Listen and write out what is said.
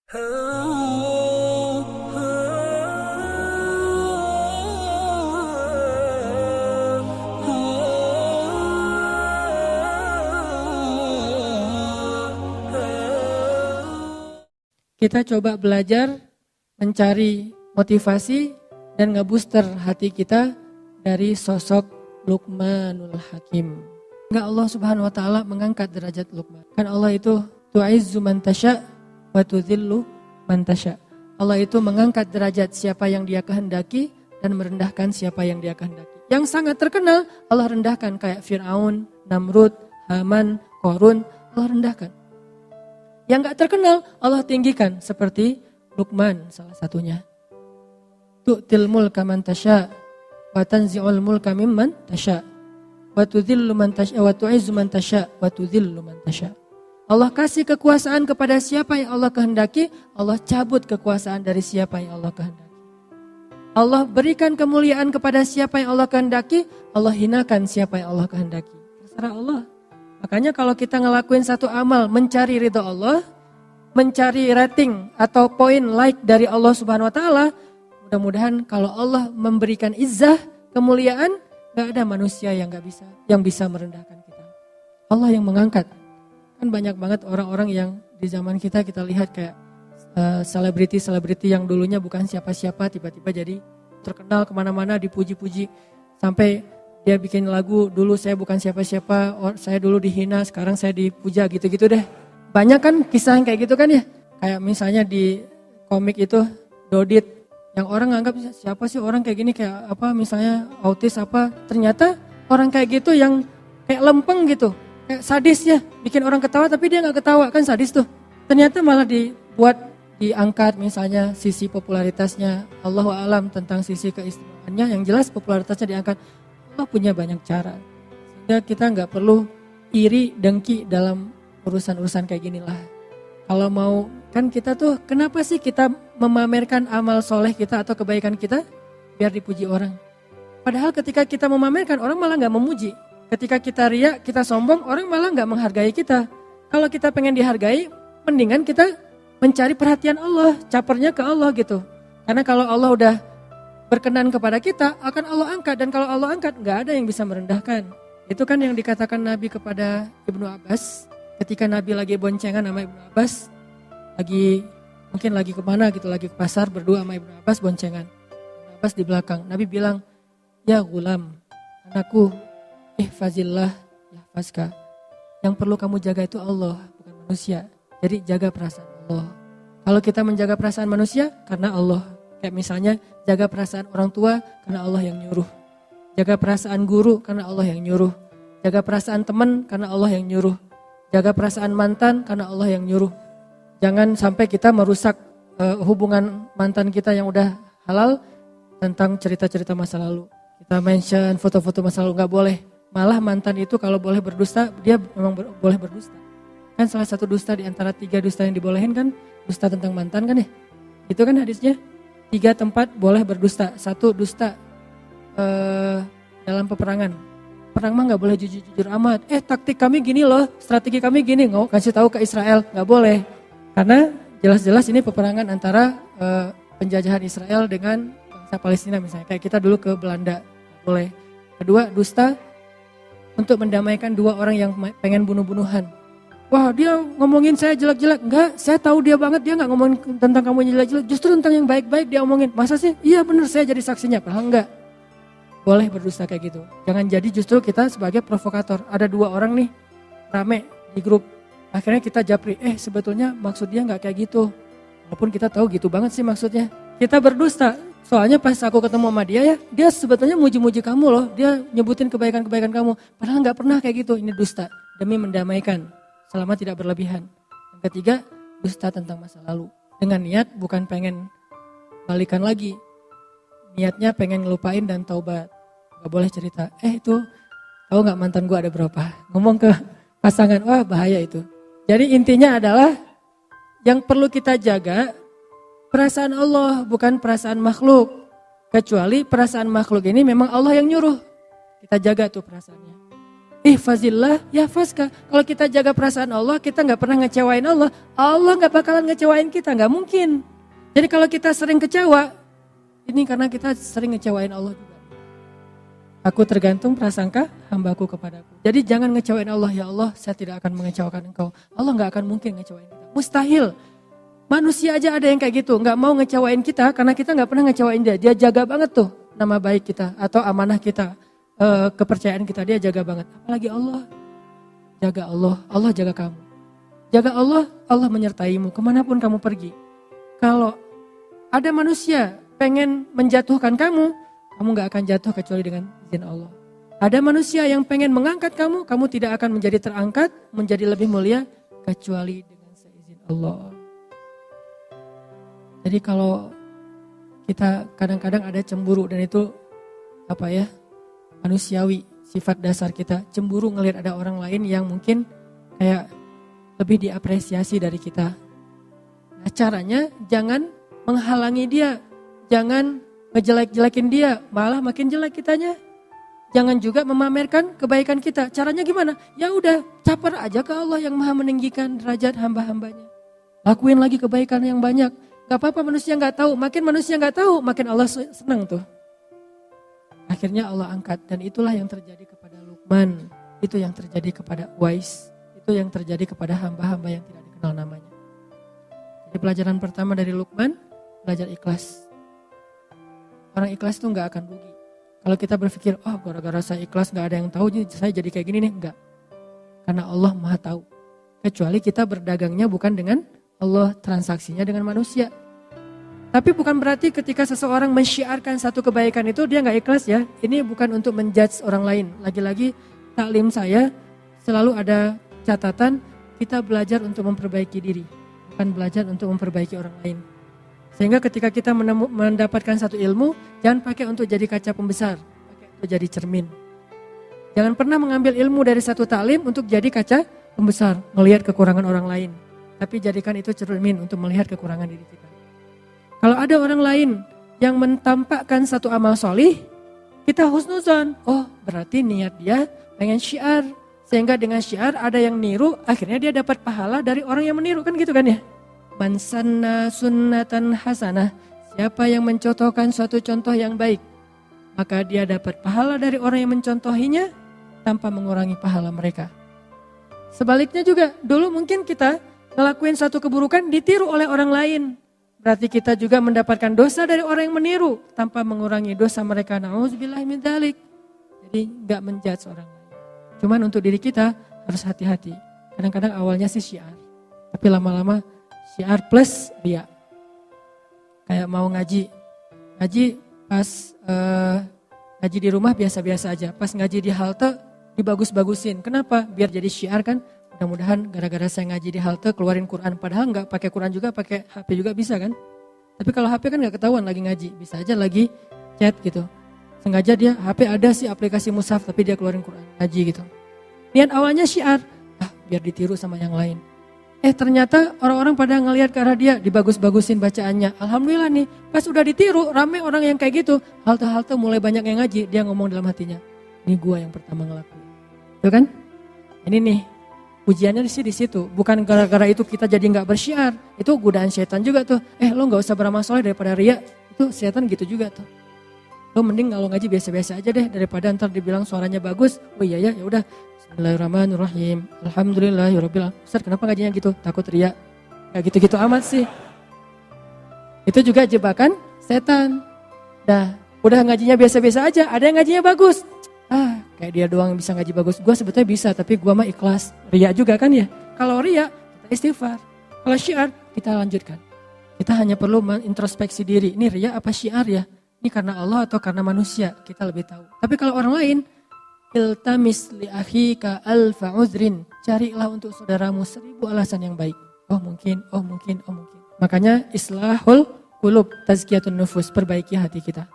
Kita coba belajar mencari motivasi dan ngebooster hati kita dari sosok Luqmanul Hakim. Enggak, Allah Subhanahu wa taala mengangkat derajat Luqman. Kan Allah itu tu'izzu man tasya wa tudhillu man tasya. Allah itu mengangkat derajat siapa yang Dia kehendaki dan merendahkan siapa yang Dia kehendaki. Yang sangat terkenal Allah rendahkan kayak Fir'aun, Namrud, Haman, Qarun, Allah rendahkan. Yang gak terkenal Allah tinggikan seperti Luqman salah satunya. Tu'til mulka man tasya wa tanzi'ul mulka mimman tasya wa tudhillu man tasya wa tu'izzu man tasya wa tudhillu man tasya. Allah kasih kekuasaan kepada siapa yang Allah kehendaki, Allah cabut kekuasaan dari siapa yang Allah kehendaki. Allah berikan kemuliaan kepada siapa yang Allah kehendaki, Allah hinakan siapa yang Allah kehendaki. Terserah Allah. Makanya kalau kita ngelakuin satu amal mencari ridha Allah, mencari rating atau poin like dari Allah Subhanahu wa taala, mudah-mudahan kalau Allah memberikan izzah, kemuliaan, gak ada manusia yang bisa merendahkan kita. Allah yang mengangkat. Kan banyak banget orang-orang yang di zaman kita lihat kayak selebriti-selebriti yang dulunya bukan siapa-siapa tiba-tiba jadi terkenal kemana-mana, dipuji-puji sampai dia bikin lagu, dulu saya bukan siapa-siapa, saya dulu dihina, sekarang saya dipuja, gitu-gitu deh. Banyak kan kisah yang kayak gitu kan ya. Kayak misalnya di komik itu, Dodit, yang orang nganggap siapa sih orang kayak gini, kayak apa misalnya autis apa. Ternyata orang kayak gitu yang kayak lempeng gitu, kayak sadis ya. Bikin orang ketawa tapi dia gak ketawa, kan sadis tuh. Ternyata malah diangkat misalnya sisi popularitasnya. Allahu a'lam tentang sisi keistimewaannya, yang jelas popularitasnya diangkat. Allah punya banyak cara, sehingga kita nggak perlu iri dengki dalam urusan-urusan kayak ginilah. Kalau mau, kan kita tuh kenapa sih kita memamerkan amal soleh kita atau kebaikan kita? Biar dipuji orang. Padahal ketika kita memamerkan, orang malah nggak memuji. Ketika kita riya, kita sombong, orang malah nggak menghargai kita. Kalau kita pengen dihargai, mendingan kita mencari perhatian Allah, capernya ke Allah gitu. Karena kalau Allah udah berkenan kepada kita, akan Allah angkat. Dan kalau Allah angkat, gak ada yang bisa merendahkan. Itu kan yang dikatakan Nabi kepada Ibnu Abbas. Ketika Nabi lagi boncengan sama Ibnu Abbas, mungkin lagi kemana gitu, lagi ke pasar berdua sama Ibnu Abbas boncengan. Ibnu Abbas di belakang. Nabi bilang, ya gulam, anakku, ihfazillah, yahfazka. Yang perlu kamu jaga itu Allah, bukan manusia. Jadi jaga perasaan Allah. Kalau kita menjaga perasaan manusia, karena Allah. Kayak misalnya jaga perasaan orang tua karena Allah yang nyuruh. Jaga perasaan guru karena Allah yang nyuruh. Jaga perasaan teman karena Allah yang nyuruh. Jaga perasaan mantan karena Allah yang nyuruh. Jangan sampai kita merusak hubungan mantan kita yang udah halal tentang cerita-cerita masa lalu. Kita mention foto-foto masa lalu, gak boleh. Malah mantan itu kalau boleh berdusta, dia memang boleh berdusta. Kan salah satu dusta di antara 3 dusta yang dibolehin kan dusta tentang mantan kan ya. Itu kan hadisnya. 3 tempat boleh berdusta. 1 dusta dalam peperangan. Perang mah gak boleh jujur-jujur amat. Taktik kami gini loh, strategi kami gini. Nggak kasih tahu ke Israel, gak boleh. Karena jelas-jelas ini peperangan antara penjajahan Israel dengan bangsa Palestina misalnya. Kayak kita dulu ke Belanda, gak boleh. Kedua, dusta untuk mendamaikan 2 orang yang pengen bunuh-bunuhan. Wah, dia ngomongin saya jelek-jelek. Enggak, saya tahu dia banget, dia gak ngomongin tentang kamu yang jelek-jelek. Justru tentang yang baik-baik dia omongin. Masa sih? Iya benar, saya jadi saksinya. Padahal enggak. Boleh berdusta kayak gitu. Jangan jadi justru kita sebagai provokator. Ada 2 orang nih, rame di grup. Akhirnya kita japri, sebetulnya maksud dia gak kayak gitu. Walaupun kita tahu gitu banget sih maksudnya. Kita berdusta. Soalnya pas aku ketemu sama dia ya, dia sebetulnya muji-muji kamu loh. Dia nyebutin kebaikan-kebaikan kamu. Padahal gak pernah kayak gitu. Ini dusta. Demi mendamaikan. Selama tidak berlebihan. Yang ketiga, dusta tentang masa lalu. Dengan niat bukan pengen balikan lagi. Niatnya pengen ngelupain dan taubat. Gak boleh cerita, itu tahu gak mantan gue ada berapa? Ngomong ke pasangan, wah bahaya itu. Jadi intinya adalah yang perlu kita jaga perasaan Allah, bukan perasaan makhluk. Kecuali perasaan makhluk ini memang Allah yang nyuruh. Kita jaga tuh perasaannya. Ihfazillah yahfazka. Kalau kita jaga perasaan Allah, kita nggak pernah ngecewain Allah, Allah nggak bakalan ngecewain kita, nggak mungkin. Jadi kalau kita sering kecewa, ini karena kita sering ngecewain Allah juga. Aku tergantung prasangka hambaku kepadaku. Jadi jangan ngecewain Allah, ya Allah saya tidak akan mengecewakan engkau. Allah nggak akan mungkin ngecewain kita, mustahil. Manusia aja ada yang kayak gitu, nggak mau ngecewain kita karena kita nggak pernah ngecewain dia. Dia jaga banget tuh nama baik kita atau amanah kita, kepercayaan kita, dia jaga banget. Apalagi Allah, jaga Allah, Allah jaga kamu. Jaga Allah, Allah menyertaimu kemanapun kamu pergi. Kalau ada manusia pengen menjatuhkan kamu, kamu gak akan jatuh kecuali dengan izin Allah. Ada manusia yang pengen mengangkat kamu, kamu tidak akan menjadi terangkat, menjadi lebih mulia kecuali dengan seizin Allah. Jadi kalau kita kadang-kadang ada cemburu dan itu manusiawi, sifat dasar kita. Cemburu ngelihat ada orang lain yang mungkin kayak lebih diapresiasi dari kita. Nah, caranya jangan menghalangi dia, jangan ngejelek-jelekin dia, malah makin jelek kitanya. Jangan juga memamerkan kebaikan kita. Caranya gimana? Ya udah, caper aja ke Allah yang Maha meninggikan derajat hamba-hambanya. Lakuin lagi kebaikan yang banyak. Gak apa-apa manusia gak tahu, makin manusia gak tahu, makin Allah senang tuh. Akhirnya Allah angkat, dan itulah yang terjadi kepada Luqman. Itu yang terjadi kepada Uwais. Itu yang terjadi kepada hamba-hamba yang tidak dikenal namanya. Jadi pelajaran pertama dari Luqman, belajar ikhlas. Orang ikhlas itu gak akan rugi. Kalau kita berpikir, oh gara-gara saya ikhlas gak ada yang tahu, saya jadi kayak gini nih. Enggak. Karena Allah Maha tahu. Kecuali kita berdagangnya bukan dengan Allah, transaksinya dengan manusia. Tapi bukan berarti ketika seseorang mensyiarkan satu kebaikan itu dia gak ikhlas ya. Ini bukan untuk menjudge orang lain. Lagi-lagi taklim saya selalu ada catatan, kita belajar untuk memperbaiki diri. Bukan belajar untuk memperbaiki orang lain. Sehingga ketika kita mendapatkan satu ilmu, jangan pakai untuk jadi kaca pembesar, pakai untuk jadi cermin. Jangan pernah mengambil ilmu dari satu taklim untuk jadi kaca pembesar, melihat kekurangan orang lain. Tapi jadikan itu cermin untuk melihat kekurangan diri kita. Kalau ada orang lain yang mentampakkan satu amal solih, kita husnuzon. Oh berarti niat dia pengen syiar. Sehingga dengan syiar ada yang niru, akhirnya dia dapat pahala dari orang yang meniru, kan gitu kan ya. Man sanna sunnatan hasanah, siapa yang mencontohkan suatu contoh yang baik, maka dia dapat pahala dari orang yang mencontohinya tanpa mengurangi pahala mereka. Sebaliknya juga, dulu mungkin kita ngelakuin satu keburukan ditiru oleh orang lain. Berarti kita juga mendapatkan dosa dari orang yang meniru tanpa mengurangi dosa mereka. Na'udzubillahi min dzalik. Jadi gak menjudge orang lain. Cuman untuk diri kita harus hati-hati. Kadang-kadang awalnya sih syiar, tapi lama-lama syiar plus riya. Kayak mau ngaji pas ngaji di rumah biasa-biasa aja. Pas ngaji di halte dibagus-bagusin. Kenapa? Biar jadi syiar kan. Mudah-mudahan gara-gara saya ngaji di halte keluarin Quran. Padahal nggak pakai Quran juga, pakai HP juga bisa kan. Tapi kalau HP kan nggak ketahuan lagi ngaji. Bisa aja lagi chat gitu. Sengaja dia HP ada sih aplikasi mushaf tapi dia keluarin Quran ngaji gitu. Niat awalnya syiar. Biar ditiru sama yang lain. Ternyata orang-orang pada ngelihat ke arah dia, dibagus-bagusin bacaannya. Alhamdulillah nih, pas udah ditiru, rame orang yang kayak gitu. Halte-halte mulai banyak yang ngaji, dia ngomong dalam hatinya, ini gua yang pertama ngelakuin. Itu kan? Ini nih, ujiannya di situ. Bukan gara-gara itu kita jadi nggak bersyiar. Itu godaan setan juga tuh. Lo nggak usah beramal soleh daripada riya. Itu setan gitu juga tuh. Lo mending kalau ngaji biasa-biasa aja deh daripada ntar dibilang suaranya bagus. Oh iya ya, ya udah. Bismillahirrahmanirrahim. Alhamdulillahirabbil alamin. Ustaz, kenapa ngajinya gitu? Takut riya. Kayak gitu-gitu amat sih. Itu juga jebakan setan. Udah ngajinya biasa-biasa aja, ada yang ngajinya bagus. Kayak dia doang yang bisa ngaji bagus. Gua sebetulnya bisa, tapi gua mah ikhlas. Riya juga kan ya. Kalau riya, kita istighfar. Kalau syiar, kita lanjutkan. Kita hanya perlu mengintrospeksi diri. Ini riya apa syiar ya? Ini karena Allah atau karena manusia? Kita lebih tahu. Tapi kalau orang lain, iltamis li akhika alfa uzrin. Carilah untuk saudaramu 1000 alasan yang baik. Oh mungkin. Makanya islahul qulub, tazkiyatun nufus, perbaiki hati kita.